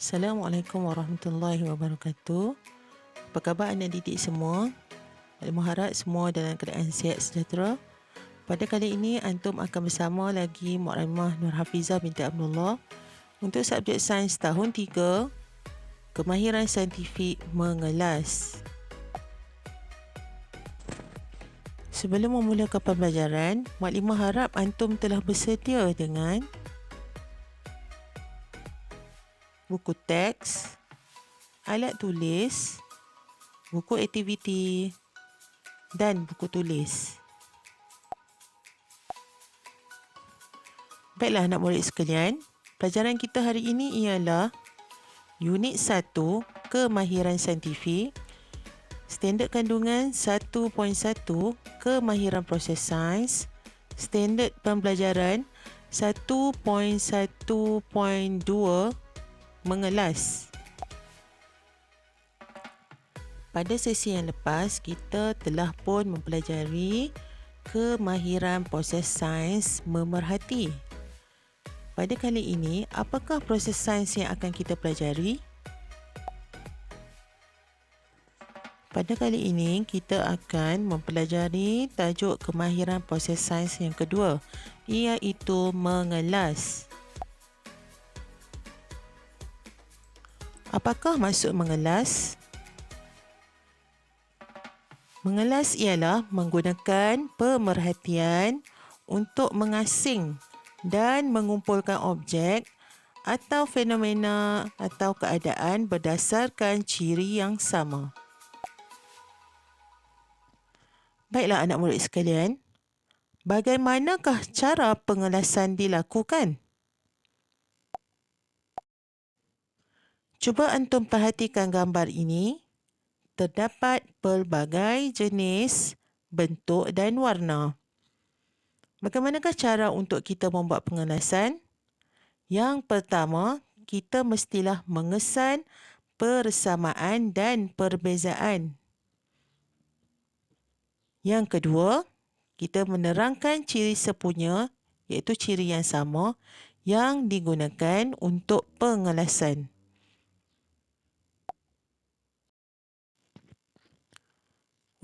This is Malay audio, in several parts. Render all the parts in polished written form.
Assalamualaikum warahmatullahi wabarakatuh. Apa khabar anak didik semua? Saya harap semua dalam keadaan sihat sejahtera. Pada kali ini antum akan bersama lagi Mu'alimah Nur Hafizah binti Abdullah untuk subjek sains tahun 3, kemahiran saintifik mengelas. Sebelum memulakan pembelajaran, Mu'alimah harap antum telah bersedia dengan buku teks, alat tulis, buku aktiviti dan buku tulis. Baiklah anak murid sekalian, pelajaran kita hari ini ialah Unit 1, Kemahiran Saintifik, Standard Kandungan 1.1, Kemahiran Proses Sains, Standard Pembelajaran 1.1.2, Mengelas. Pada sesi yang lepas, kita telah pun mempelajari kemahiran proses sains memerhati. Pada kali ini, apakah proses sains yang akan kita pelajari? Pada kali ini, kita akan mempelajari tajuk kemahiran proses sains yang kedua, iaitu mengelas. Apakah maksud mengelas? Mengelas ialah menggunakan pemerhatian untuk mengasing dan mengumpulkan objek atau fenomena atau keadaan berdasarkan ciri yang sama. Baiklah anak murid sekalian, bagaimanakah cara pengelasan dilakukan? Cuba antum perhatikan gambar ini. Terdapat pelbagai jenis, bentuk dan warna. Bagaimanakah cara untuk kita membuat pengelasan? Yang pertama, kita mestilah mengesan persamaan dan perbezaan. Yang kedua, kita menerangkan ciri sepunya, iaitu ciri yang sama yang digunakan untuk pengelasan.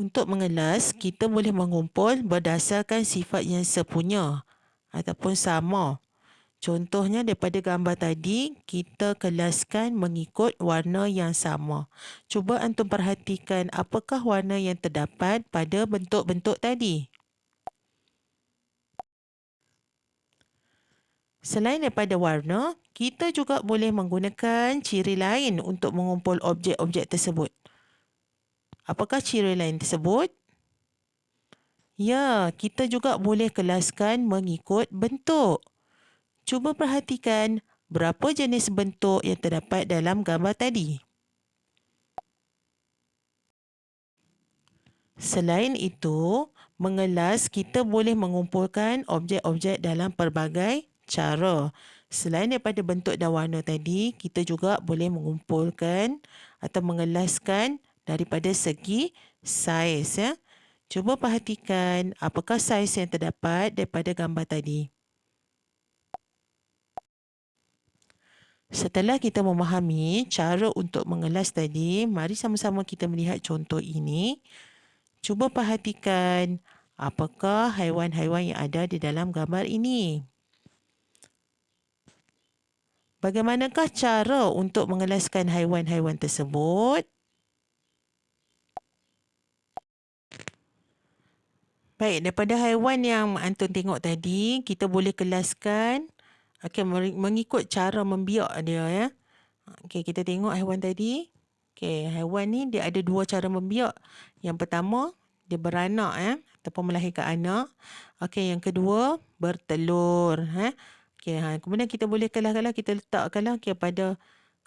Untuk mengelas, kita boleh mengumpul berdasarkan sifat yang sepunya ataupun sama. Contohnya daripada gambar tadi, kita kelaskan mengikut warna yang sama. Cuba antum perhatikan apakah warna yang terdapat pada bentuk-bentuk tadi. Selain daripada warna, kita juga boleh menggunakan ciri lain untuk mengumpul objek-objek tersebut. Apakah ciri lain tersebut? Ya, kita juga boleh kelaskan mengikut bentuk. Cuba perhatikan berapa jenis bentuk yang terdapat dalam gambar tadi. Selain itu, mengelas kita boleh mengumpulkan objek-objek dalam pelbagai cara. Selain daripada bentuk dan warna tadi, kita juga boleh mengumpulkan atau mengelaskan daripada segi saiz. Ya. Cuba perhatikan apakah saiz yang terdapat daripada gambar tadi. Setelah kita memahami cara untuk mengelas tadi, mari sama-sama kita melihat contoh ini. Cuba perhatikan apakah haiwan-haiwan yang ada di dalam gambar ini. Bagaimanakah cara untuk mengelaskan haiwan-haiwan tersebut? Baik, daripada haiwan yang antum tengok tadi, kita boleh kelaskan mengikut cara membiak dia. Ya. Kita tengok haiwan tadi. Haiwan ni dia ada dua cara membiak. Yang pertama, dia beranak ataupun melahirkan anak. Yang kedua, bertelur. Kemudian kita boleh kelas-kelas, kita letakkanlah pada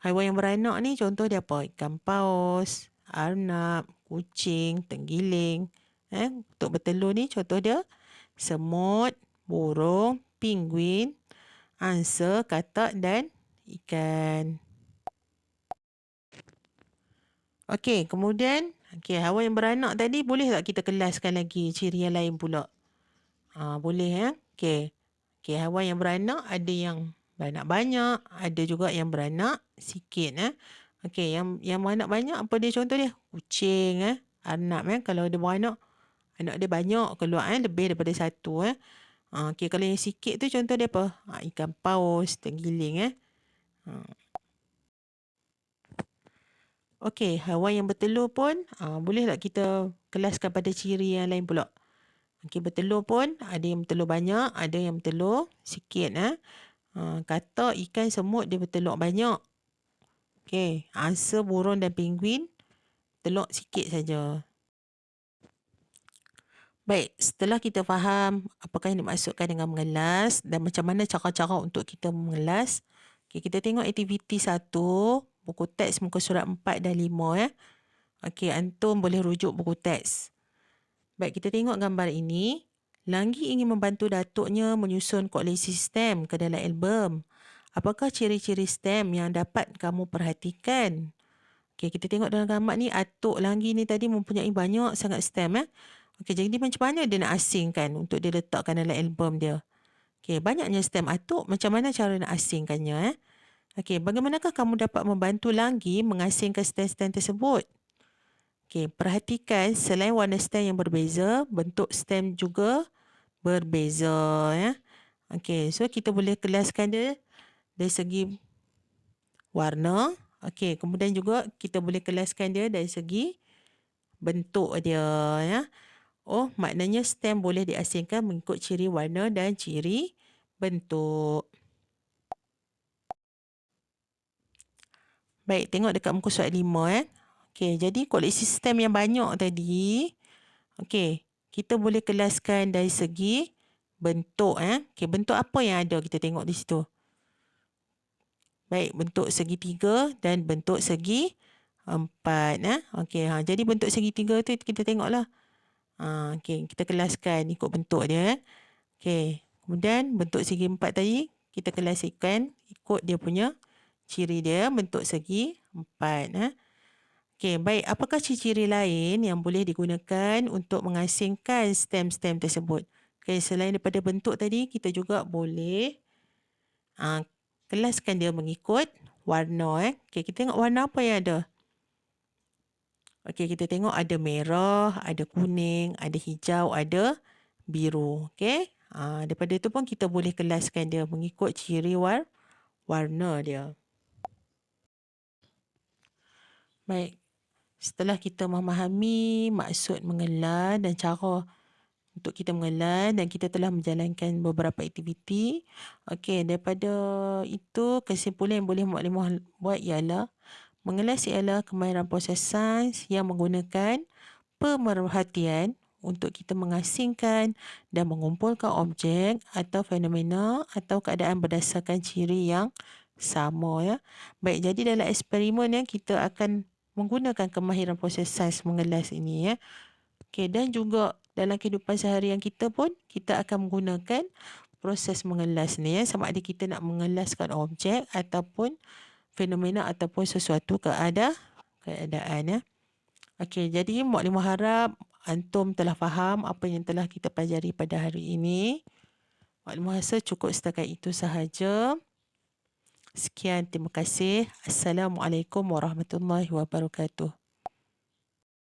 haiwan yang beranak ni, contoh dia apa? Ikan paus, arnab, kucing, tenggiling. Untuk bertelur ni contoh dia semut, burung, penguin, angsa, katak dan ikan. Kemudian haiwan yang beranak tadi boleh tak kita kelaskan lagi ciri yang lain pula? Boleh ya. Haiwan yang beranak ada yang beranak banyak, ada juga yang beranak sikit. Okey, yang beranak banyak apa dia contoh dia? Kucing, arnab kalau dia beranak, anak dia banyak keluar lebih daripada satu. Okey, kalau yang sikit tu contoh dia apa? Ikan paus, terenggiling. Okey, haiwan yang bertelur pun boleh tak kita kelaskan pada ciri yang lain pula. Okey, bertelur pun ada yang bertelur banyak, ada yang bertelur sikit. Katak, ikan, semut dia bertelur banyak. Okey, angsa, burung dan penguin telur sikit saja. Baik, setelah kita faham apakah yang dimaksudkan dengan mengelas dan macam mana cara-cara untuk kita mengelas. Okay, kita tengok aktiviti 1, buku teks muka surat 4 dan 5. Okey, antum boleh rujuk buku teks. Baik, kita tengok gambar ini. Langgi ingin membantu datuknya menyusun koleksi stem ke dalam album. Apakah ciri-ciri stem yang dapat kamu perhatikan? Okey, kita tengok dalam gambar ni, atuk Langgi ni tadi mempunyai banyak sangat stem. Okey, jadi macam mana dia nak asingkan untuk dia letakkan dalam album dia? Okey, banyaknya stem atuk, macam mana cara nak asingkannya? Okey, bagaimanakah kamu dapat membantu Langgi mengasingkan stem-stem tersebut? Okey, perhatikan selain warna stem yang berbeza, bentuk stem juga berbeza. Okey, so kita boleh kelaskan dia dari segi warna. Okey, kemudian juga kita boleh kelaskan dia dari segi bentuk dia. Oh, maknanya stem boleh diasingkan mengikut ciri warna dan ciri bentuk. Baik, tengok dekat muka surat 5. Okey, jadi koleksi stem yang banyak tadi, okey, kita boleh kelaskan dari segi bentuk. Okey, bentuk apa yang ada kita tengok di situ. Baik, bentuk segitiga dan bentuk segi 4. Okey, jadi bentuk segitiga tu kita tengoklah. Okey, kita kelaskan ikut bentuk dia. Okey, kemudian bentuk segi 4 tadi kita kelaskan ikut dia punya ciri dia, bentuk segi 4. Okey, baik. Apakah ciri-ciri lain yang boleh digunakan untuk mengasingkan stem-stem tersebut? Okey, selain daripada bentuk tadi, kita juga boleh kelaskan dia mengikut warna. Okey, kita tengok warna apa yang ada. Okey, kita tengok ada merah, ada kuning, ada hijau, ada biru. Okey. Daripada itu pun kita boleh kelaskan dia mengikut ciri warna dia. Baik. Setelah kita memahami maksud mengelas dan cara untuk kita mengelas dan kita telah menjalankan beberapa aktiviti. Okey, daripada itu kesimpulan yang boleh maklimah buat ialah mengelas ialah kemahiran proses sains yang menggunakan pemerhatian untuk kita mengasingkan dan mengumpulkan objek atau fenomena atau keadaan berdasarkan ciri yang sama. Baik, jadi dalam eksperimen kita akan menggunakan kemahiran proses sains mengelas ini. Okey, dan juga dalam kehidupan seharian kita pun kita akan menggunakan proses mengelas ni. Sama ada kita nak mengelaskan objek ataupun fenomena ataupun sesuatu keadaan. Okey, jadi maklimah harap antum telah faham apa yang telah kita pelajari pada hari ini. Maklimah rasa cukup setakat itu sahaja. Sekian, terima kasih. Assalamualaikum warahmatullahi wabarakatuh.